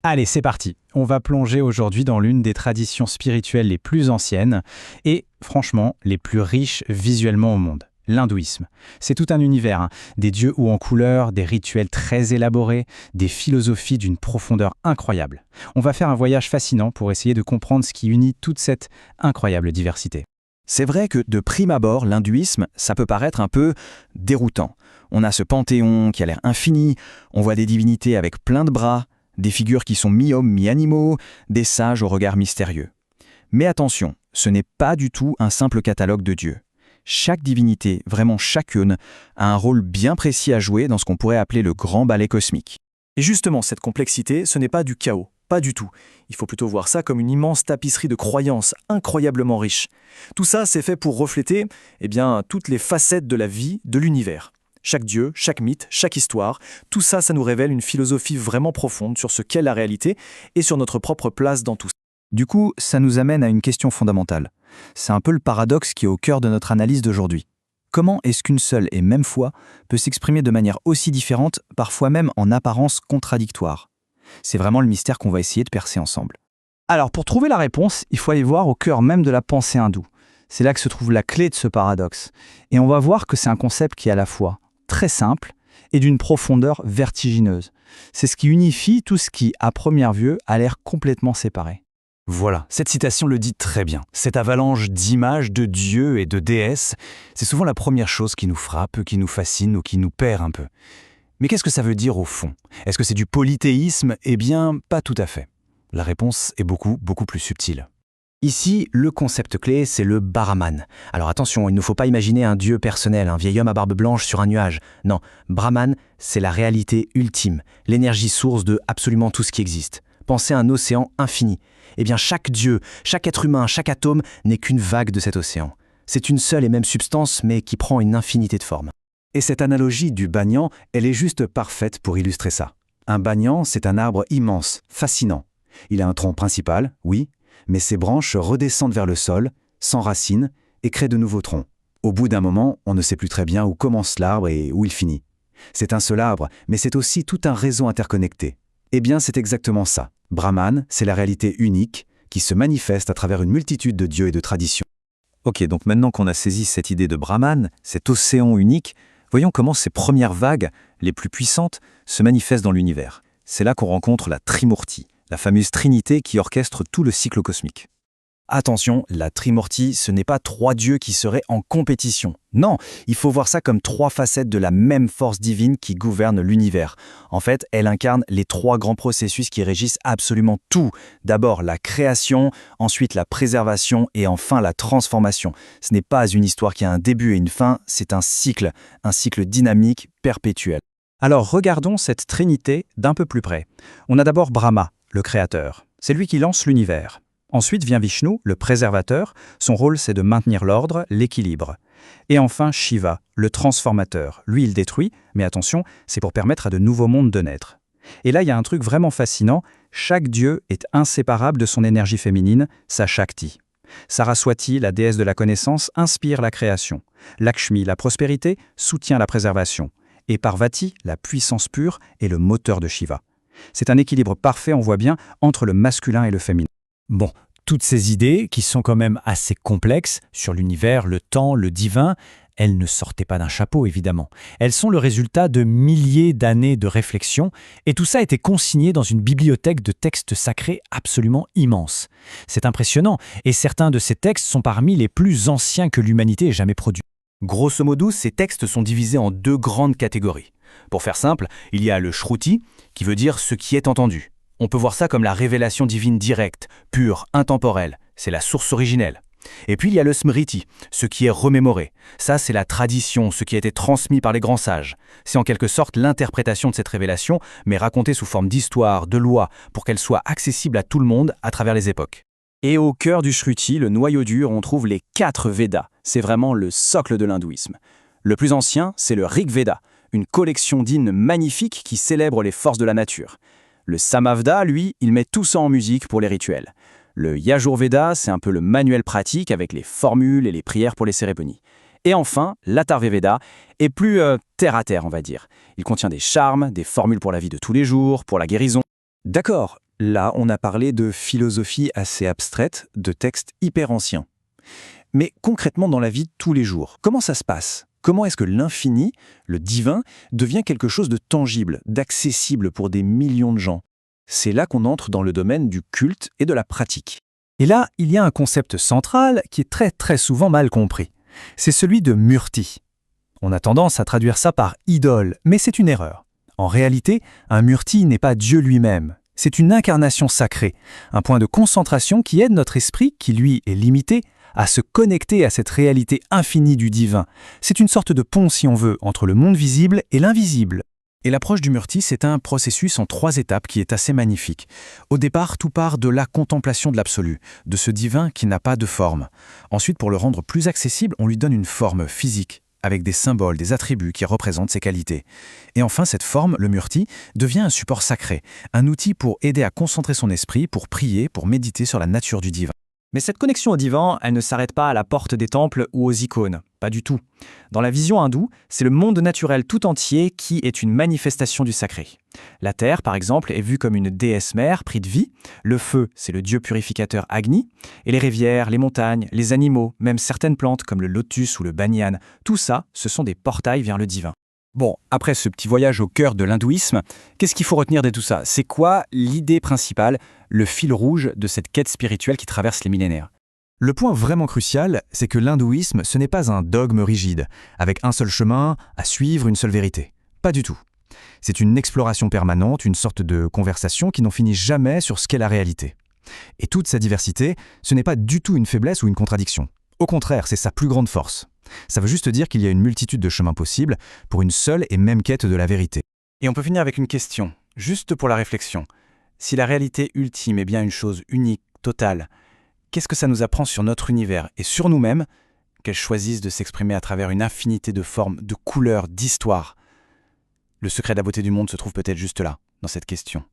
Allez, c'est parti. On va plonger aujourd'hui dans l'une des traditions spirituelles les plus anciennes et, franchement, les plus riches visuellement au monde. L'hindouisme. C'est tout un univers, hein. Des dieux hauts en couleurs, des rituels très élaborés, des philosophies d'une profondeur incroyable. On va faire un voyage fascinant pour essayer de comprendre ce qui unit toute cette incroyable diversité. C'est vrai que de prime abord, l'hindouisme, ça peut paraître un peu déroutant. On a ce panthéon qui a l'air infini, on voit des divinités avec plein de bras, des figures qui sont mi-hommes, mi-animaux, des sages au regard mystérieux. Mais attention, ce n'est pas du tout un simple catalogue de dieux. Chaque divinité, vraiment chacune, a un rôle bien précis à jouer dans ce qu'on pourrait appeler le grand ballet cosmique. Et justement, cette complexité, ce n'est pas du chaos, pas du tout. Il faut plutôt voir ça comme une immense tapisserie de croyances incroyablement riche. Tout ça, c'est fait pour refléter toutes les facettes de la vie, de l'univers. Chaque dieu, chaque mythe, chaque histoire, tout ça, ça nous révèle une philosophie vraiment profonde sur ce qu'est la réalité et sur notre propre place dans tout ça. Du coup, ça nous amène à une question fondamentale. C'est un peu le paradoxe qui est au cœur de notre analyse d'aujourd'hui. Comment est-ce qu'une seule et même foi peut s'exprimer de manière aussi différente, parfois même en apparence contradictoire? C'est vraiment le mystère qu'on va essayer de percer ensemble. Alors, pour trouver la réponse, il faut aller voir au cœur même de la pensée hindoue. C'est là que se trouve la clé de ce paradoxe. Et on va voir que c'est un concept qui est à la fois très simple et d'une profondeur vertigineuse. C'est ce qui unifie tout ce qui, à première vue, a l'air complètement séparé. Voilà, cette citation le dit très bien. Cette avalanche d'images de dieux et de déesses, c'est souvent la première chose qui nous frappe, qui nous fascine ou qui nous perd un peu. Mais qu'est-ce que ça veut dire au fond? Est-ce que c'est du polythéisme? Eh bien, pas tout à fait. La réponse est beaucoup plus subtile. Ici, le concept clé, c'est le Brahman. Alors attention, il ne faut pas imaginer un dieu personnel, un vieil homme à barbe blanche sur un nuage. Non, Brahman, c'est la réalité ultime, l'énergie source de absolument tout ce qui existe. Pensez à un océan infini. Eh bien, chaque dieu, chaque être humain, chaque atome n'est qu'une vague de cet océan. C'est une seule et même substance, mais qui prend une infinité de formes. Et cette analogie du banyan, elle est juste parfaite pour illustrer ça. Un banyan, c'est un arbre immense, fascinant. Il a un tronc principal, oui, mais ses branches redescendent vers le sol, sans racines, et créent de nouveaux troncs. Au bout d'un moment, on ne sait plus très bien où commence l'arbre et où il finit. C'est un seul arbre, mais c'est aussi tout un réseau interconnecté. Eh bien, c'est exactement ça. Brahman, c'est la réalité unique qui se manifeste à travers une multitude de dieux et de traditions. Ok, donc maintenant qu'on a saisi cette idée de Brahman, cet océan unique, voyons comment ces premières vagues, les plus puissantes, se manifestent dans l'univers. C'est là qu'on rencontre la Trimurti, la fameuse trinité qui orchestre tout le cycle cosmique. Attention, la Trimurti, ce n'est pas trois dieux qui seraient en compétition. Non, il faut voir ça comme trois facettes de la même force divine qui gouverne l'univers. En fait, elle incarne les trois grands processus qui régissent absolument tout. D'abord la création, ensuite la préservation et enfin la transformation. Ce n'est pas une histoire qui a un début et une fin, c'est un cycle dynamique, perpétuel. Alors regardons cette trinité d'un peu plus près. On a d'abord Brahma, le créateur. C'est lui qui lance l'univers. Ensuite vient Vishnu, le préservateur. Son rôle, c'est de maintenir l'ordre, l'équilibre. Et enfin Shiva, le transformateur. Lui, il détruit, mais attention, c'est pour permettre à de nouveaux mondes de naître. Et là, il y a un truc vraiment fascinant. Chaque dieu est inséparable de son énergie féminine, sa Shakti. Saraswati, la déesse de la connaissance, inspire la création. Lakshmi, la prospérité, soutient la préservation. Et Parvati, la puissance pure, est le moteur de Shiva. C'est un équilibre parfait, on voit bien, entre le masculin et le féminin. Bon, toutes ces idées, qui sont quand même assez complexes, sur l'univers, le temps, le divin, elles ne sortaient pas d'un chapeau, évidemment. Elles sont le résultat de milliers d'années de réflexion, et tout ça a été consigné dans une bibliothèque de textes sacrés absolument immense. C'est impressionnant, et certains de ces textes sont parmi les plus anciens que l'humanité ait jamais produits. Grosso modo, ces textes sont divisés en deux grandes catégories. Pour faire simple, il y a le Shruti, qui veut dire ce qui est entendu. On peut voir ça comme la révélation divine directe, pure, intemporelle. C'est la source originelle. Et puis il y a le Smriti, ce qui est remémoré. Ça, c'est la tradition, ce qui a été transmis par les grands sages. C'est en quelque sorte l'interprétation de cette révélation, mais racontée sous forme d'histoire, de loi, pour qu'elle soit accessible à tout le monde à travers les époques. Et au cœur du Shruti, le noyau dur, on trouve les 4 Védas. C'est vraiment le socle de l'hindouisme. Le plus ancien, c'est le Rig Veda, une collection d'hymnes magnifiques qui célèbrent les forces de la nature. Le Samaveda, lui, il met tout ça en musique pour les rituels. Le Yajurveda, c'est un peu le manuel pratique avec les formules et les prières pour les cérémonies. Et enfin, l'Atharvaveda est plus terre-à-terre, on va dire. Il contient des charmes, des formules pour la vie de tous les jours, pour la guérison. D'accord, Là, on a parlé de philosophie assez abstraite, de textes hyper anciens. Mais concrètement dans la vie de tous les jours, comment ça se passe? Comment est-ce que l'infini, le divin, devient quelque chose de tangible, d'accessible pour des millions de gens? C'est là qu'on entre dans le domaine du culte et de la pratique. Et là, il y a un concept central qui est très souvent mal compris. C'est celui de murti. On a tendance à traduire ça par idole, mais c'est une erreur. En réalité, un murti n'est pas Dieu lui-même. C'est une incarnation sacrée, un point de concentration qui aide notre esprit, qui lui est limité, à se connecter à cette réalité infinie du divin. C'est une sorte de pont, si on veut, entre le monde visible et l'invisible. Et l'approche du murti, c'est un processus en 3 étapes qui est assez magnifique. Au départ, tout part de la contemplation de l'absolu, de ce divin qui n'a pas de forme. Ensuite, pour le rendre plus accessible, on lui donne une forme physique, avec des symboles, des attributs qui représentent ses qualités. Et enfin, cette forme, le murti, devient un support sacré, un outil pour aider à concentrer son esprit, pour prier, pour méditer sur la nature du divin. Mais cette connexion au divin, elle ne s'arrête pas à la porte des temples ou aux icônes. Pas du tout. Dans la vision hindoue, c'est le monde naturel tout entier qui est une manifestation du sacré. La terre, par exemple, est vue comme une déesse mère prise de vie. Le feu, c'est le dieu purificateur Agni. Et les rivières, les montagnes, les animaux, même certaines plantes comme le lotus ou le banyan, tout ça, ce sont des portails vers le divin. Bon, après ce petit voyage au cœur de l'hindouisme, qu'est-ce qu'il faut retenir de tout ça? C'est quoi l'idée principale, le fil rouge de cette quête spirituelle qui traverse les millénaires? Le point vraiment crucial, c'est que l'hindouisme, ce n'est pas un dogme rigide, avec un seul chemin, à suivre une seule vérité. Pas du tout. C'est une exploration permanente, une sorte de conversation qui n'en finit jamais sur ce qu'est la réalité. Et toute sa diversité, ce n'est pas du tout une faiblesse ou une contradiction. Au contraire, c'est sa plus grande force. Ça veut juste dire qu'il y a une multitude de chemins possibles pour une seule et même quête de la vérité. Et on peut finir avec une question, juste pour la réflexion. Si la réalité ultime est bien une chose unique, totale, qu'est-ce que ça nous apprend sur notre univers et sur nous-mêmes qu'elle choisisse de s'exprimer à travers une infinité de formes, de couleurs, d'histoires? Le secret de la beauté du monde se trouve peut-être juste là, dans cette question.